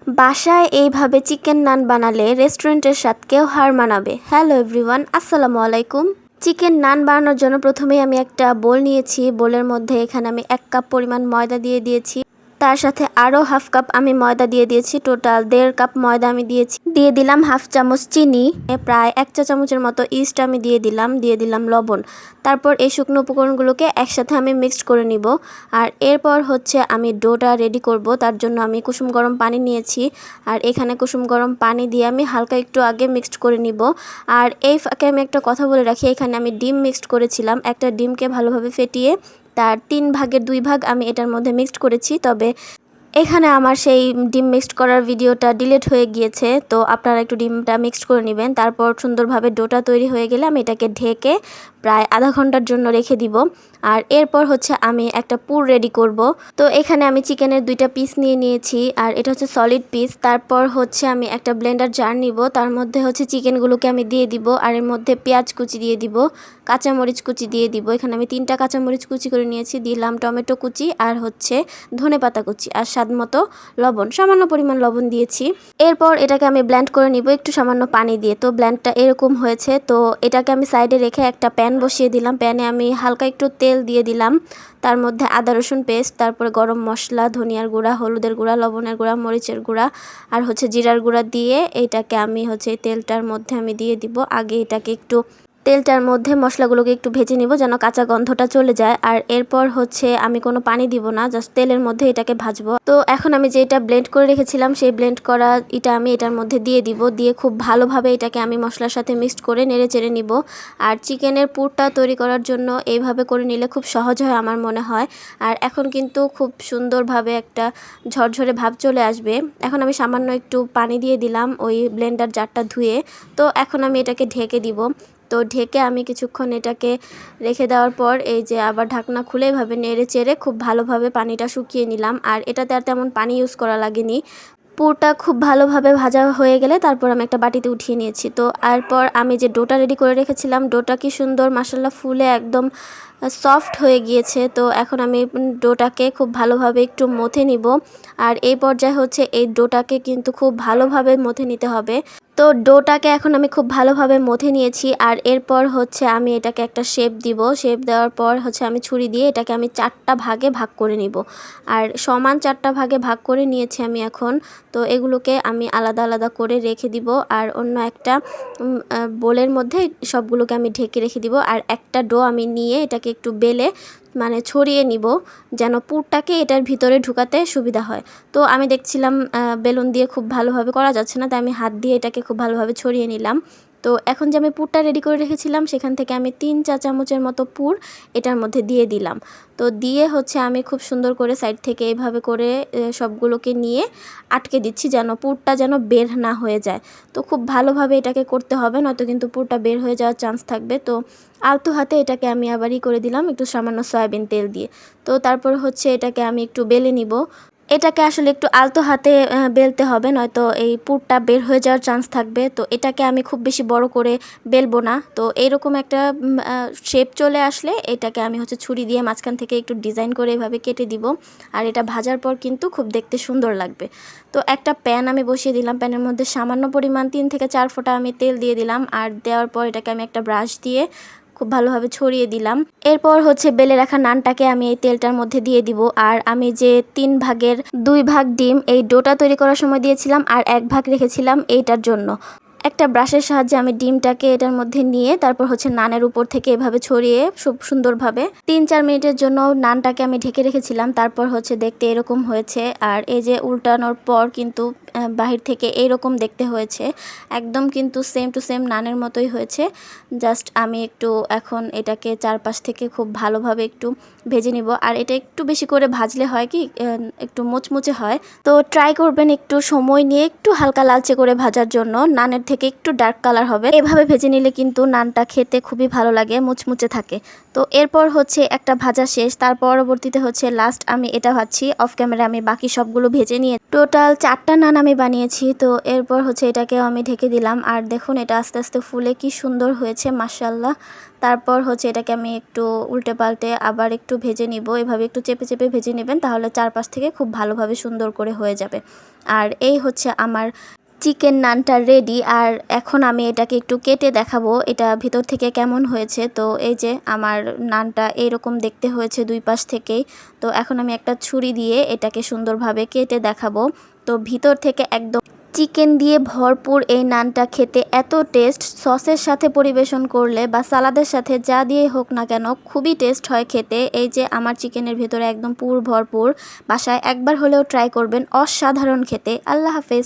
বাসায় এইভাবে চিকেন নান বানালে রেস্টুরেন্টের স্বাদকেও হার মানাবে। হ্যালো এভরিওয়ান, আসসালামু আলাইকুম। চিকেন নান বানানোর জন্য প্রথমেই আমি একটা বোল নিয়েছি। বোলের মধ্যে এখানে আমি 1 কাপ পরিমাণ ময়দা দিয়ে দিয়েছি। তার সাথে আরও হাফ কাপ আমি ময়দা দিয়ে দিয়েছি। টোটাল 1.5 কাপ ময়দা আমি দিয়েছি। দিয়ে দিলাম হাফ চামচ চিনি, প্রায় 1 চা চামচের মতো ইস্ট আমি দিয়ে দিলাম লবণ। তারপর এই শুকনো উপকরণগুলোকে একসাথে আমি মিক্সড করে নিব। আর এরপর হচ্ছে আমি ডোটা রেডি করব। তার জন্য আমি কুসুম গরম পানি নিয়েছি। আর এখানে কুসুম গরম পানি দিয়ে আমি হালকা একটু আগে মিক্সড করে নিব। আর এই ফাঁকে আমি একটা কথা বলে রাখি, এখানে আমি ডিম মিক্সড করেছিলাম। একটা ডিমকে ভালোভাবে ফেটিয়ে তার 3 ভাগের 2 ভাগ আমি এটার মধ্যে মিক্সড করেছি। তবে এখানে আমার সেই ডিম মিক্সড করার ভিডিওটা ডিলিট হয়ে গিয়েছে, তো আপনারা একটু ডিমটা মিক্সড করে নেবেন। তারপর সুন্দরভাবে ডোটা তৈরি হয়ে গেলে আমি এটাকে ঢেকে প্রায় আধা ঘন্টার জন্য রেখে দিব। আর এরপর হচ্ছে আমি একটা পুর রেডি করব। তো এখানে আমি চিকেনের 2টা পিস নিয়ে নিয়েছি, আর এটা হচ্ছে সলিড পিস। তারপর হচ্ছে আমি একটা ব্লেন্ডার জার নিব, তার মধ্যে হচ্ছে চিকেনগুলোকে আমি দিয়ে দিব। আর এর মধ্যে পেঁয়াজ কুচি দিয়ে দিব, কাঁচামরিচ কুচি দিয়ে দিব। এখানে আমি 3টা কাঁচামরিচ কুচি করে নিয়েছি, দিলাম টমেটো কুচি আর হচ্ছে ধনেপাতা কুচি, আর স্বাদ মতো লবণ, সামান্য পরিমাণ লবণ দিয়েছি। এরপর এটাকে আমি ব্লেন্ড করে নিব একটু সামান্য পানি দিয়ে। তো ব্লেন্ডটা এরকম হয়েছে। তো এটাকে আমি সাইডে রেখে একটা প্যান বসিয়ে দিলাম। প্যানে আমি হালকা একটু তেল দিয়ে দিলাম, তার মধ্যে আদা রসুন পেস্ট, তারপরে গরম মশলা, ধনিয়ার গুঁড়া, হলুদের গুঁড়া, লবণের গুঁড়া, মরিচের গুঁড়া আর হচ্ছে জিরার গুঁড়া দিয়ে এইটাকে আমি হচ্ছে তেলটার মধ্যে আমি দিয়ে দিব। আগে এটাকে একটু তেলটার মধ্যে মশলাগুলোকে একটু ভেজে নিব যেন কাঁচা গন্ধটা চলে যায়। আর এরপর হচ্ছে আমি কোনো পানি দিব না, জাস্ট তেলের মধ্যে এটাকে ভাজবো। তো এখন আমি যেটা ব্লেন্ড করে রেখেছিলাম সেই ব্লেন্ড করা এটা আমি এটার মধ্যে দিয়ে দিব। দিয়ে খুব ভালোভাবে এটাকে আমি মশলার সাথে মিক্সড করে নেড়ে চেড়ে নিব। আর চিকেনের পুরটা তৈরি করার জন্য এইভাবে করে নিলে খুব সহজ হয় আমার মনে হয়। আর এখন কিন্তু খুব সুন্দরভাবে একটা ঝরঝরে ভাব চলে আসবে। এখন আমি সামান্য একটু পানি দিয়ে দিলাম ওই ব্লেন্ডার জারটা ধুয়ে। তো এখন আমি এটাকে ঢেকে দিব। তো ঢেকে আমি কিছুক্ষণ এটাকে রেখে দেওয়ার পর এই যে আবার ঢাকনা খুলে এভাবে নেড়ে চেড়ে খুব ভালোভাবে পানিটা শুকিয়ে নিলাম। আর এটাতে আর তেমন পানি ইউজ করা লাগেনি। পুরটা খুব ভালোভাবে ভাজা হয়ে গেলে তারপর আমি একটা বাটিতে উঠিয়ে নিয়েছি। তো এরপর আমি যে ডোটা রেডি করে রেখেছিলাম, ডোটা কি সুন্দর মাশাআল্লাহ ফুলে একদম সফট হয়ে গিয়েছে। তো এখন আমি ডোটাকে খুব ভালোভাবে একটু মথে নিব। আর এই পর্যায়ে হচ্ছে এই ডোটাকে কিন্তু খুব ভালোভাবে মথে নিতে হবে। তো ডোটাকে এখন আমি খুব ভালোভাবে মথে নিয়েছি। আর এরপর হচ্ছে আমি এটাকে একটা শেপ দিব। শেপ দেওয়ার পর হচ্ছে আমি ছুরি দিয়ে এটাকে আমি 4টা ভাগে ভাগ করে নিব। আর সমান 4টা ভাগে ভাগ করে নিয়েছি আমি এখন। তো এগুলোকে আমি আলাদা আলাদা করে রেখে দিব। আর অন্য একটা বোলের মধ্যে সবগুলোকে আমি ঢেকে রেখে দিব। আর একটা ডো আমি নিয়ে এটাকে একটু বেলে মানে ছড়িয়ে নিব যেন পুরটাকে এটার ভিতরে ঢুকাতে সুবিধা হয়। তো আমি দেখছিলাম বেলুন দিয়ে খুব ভালোভাবে করা যাচ্ছে না, তাই আমি হাত দিয়ে এটাকে খুব ভালোভাবে ছড়িয়ে নিলাম। তো এখন যে আমি পুরটা রেডি করে রেখেছিলাম সেখান থেকে আমি 3 চা চামচের মতো পুর এটার মধ্যে দিয়ে দিলাম। তো দিয়ে হচ্ছে আমি খুব সুন্দর করে সাইড থেকে এইভাবে করে সবগুলোকে নিয়ে আটকে দিচ্ছি যেন পুরটা যেন বের না হয়ে যায়। তো খুব ভালোভাবে এটাকে করতে হবে, নয়তো কিন্তু পুরটা বের হয়ে যাওয়ার চান্স থাকবে। তো আলতো হাতে এটাকে আমি আবারই করে দিলাম একটু সামান্য সয়াবিন তেল দিয়ে। তো তারপর হচ্ছে এটাকে আমি একটু বেলে নিব। এটাকে আসলে একটু আলতো হাতে বেলতে হবে, নয়তো এই পুরটা বের হয়ে যাওয়ার চান্স থাকবে। তো এটাকে আমি খুব বেশি বড় করে বেলবো না। তো এইরকম একটা শেপ চলে আসলে এটাকে আমি হচ্ছে ছুরি দিয়ে মাঝখান থেকে একটু ডিজাইন করে এভাবে কেটে দিব। আর এটা ভাজার পর কিন্তু খুব দেখতে সুন্দর লাগবে। তো একটা প্যান আমি বসিয়ে দিলাম। প্যানের মধ্যে সামান্য পরিমাণ 3 থেকে 4 ফোঁটা আমি তেল দিয়ে দিলাম। আর দেওয়ার পর এটাকে আমি একটা ব্রাশ দিয়ে খুব ভালোভাবে ছড়িয়ে দিলাম। এরপর হচ্ছে বেলে রাখা নানটাকে আমি এই তেলটার মধ্যে দিয়ে দিব। আর আমি যে 3 ভাগের 2 ভাগ ডিম এই ডোটা তৈরি করার সময় দিয়েছিলাম আর 1 ভাগ রেখেছিলাম এইটার জন্য। একটা ব্রাশের সাহায্যে আমি ডিমটাকে এটার মধ্যে নিয়ে তারপর হচ্ছে নানের উপর থেকে এভাবে ছড়িয়ে খুব সুন্দরভাবে 3-4 মিনিটের জন্য নানটাকে আমি ঢেকে রেখেছিলাম। তারপর হচ্ছে দেখতে এরকম হয়েছে। আর এই যে উল্টানোর পর কিন্তু বাহির থেকে এইরকম দেখতে হয়েছে, একদম কিন্তু সেম টু সেম নানের মতোই হয়েছে। জাস্ট আমি একটু এখন এটাকে চারপাশ থেকে খুব ভালোভাবে একটু ভেজে নিব। আর এটা একটু বেশি করে ভাজলে হয় কি একটু মুচমুচে হয়। তো ট্রাই করবেন একটু সময় নিয়ে একটু হালকা লালচে করে ভাজার জন্য। নানের থেকে থেকে একটু ডার্ক কালার হবে। এভাবে ভেজে নিলে কিন্তু নানটা খেতে খুবই ভালো লাগে, মুচমুচে থাকে। তো এরপর হচ্ছে একটা ভাজা শেষ, তার পরবর্তীতে হচ্ছে লাস্ট আমি এটা ভাজছি। অফ ক্যামেরা আমি বাকি সবগুলো ভেজে নিয়ে টোটাল 4টা নান আমি বানিয়েছি। তো এরপর হচ্ছে এটাকেও আমি ঢেকে দিলাম। আর দেখুন এটা আস্তে আস্তে ফুলে কি সুন্দর হয়েছে মাশাআল্লাহ। তারপর হচ্ছে এটাকে আমি একটু উল্টে পাল্টে আবার একটু ভেজে নিব। এভাবে একটু চেপে চেপে ভেজে নেবেন, তাহলে চারপাশ থেকে খুব ভালোভাবে সুন্দর করে হয়ে যাবে। আর এই হচ্ছে আমার চিকেন নানটা রেডি। আর এখন আমি এটাকে একটু কেটে দেখাবো এটা ভিতর থেকে কেমন হয়েছে। তো এই যে আমার নানটা এইরকম দেখতে হয়েছে দুই পাশ থেকেই। তো এখন আমি একটা ছুরি দিয়ে এটাকে সুন্দরভাবে কেটে দেখাবো। তো ভিতর থেকে একদম চিকেন দিয়ে ভরপুর এই নানটা খেতে এত টেস্ট, সসের সাথে পরিবেশন করলে বা সালাদের সাথে যা দিয়ে হোক না কেন খুবই টেস্ট হয় খেতে। এই যে আমার চিকেনের ভিতরে একদম পুর ভরপুর। বাসায় একবার হলেও ট্রাই করবেন, অসাধারণ খেতে। আল্লাহ হাফেজ।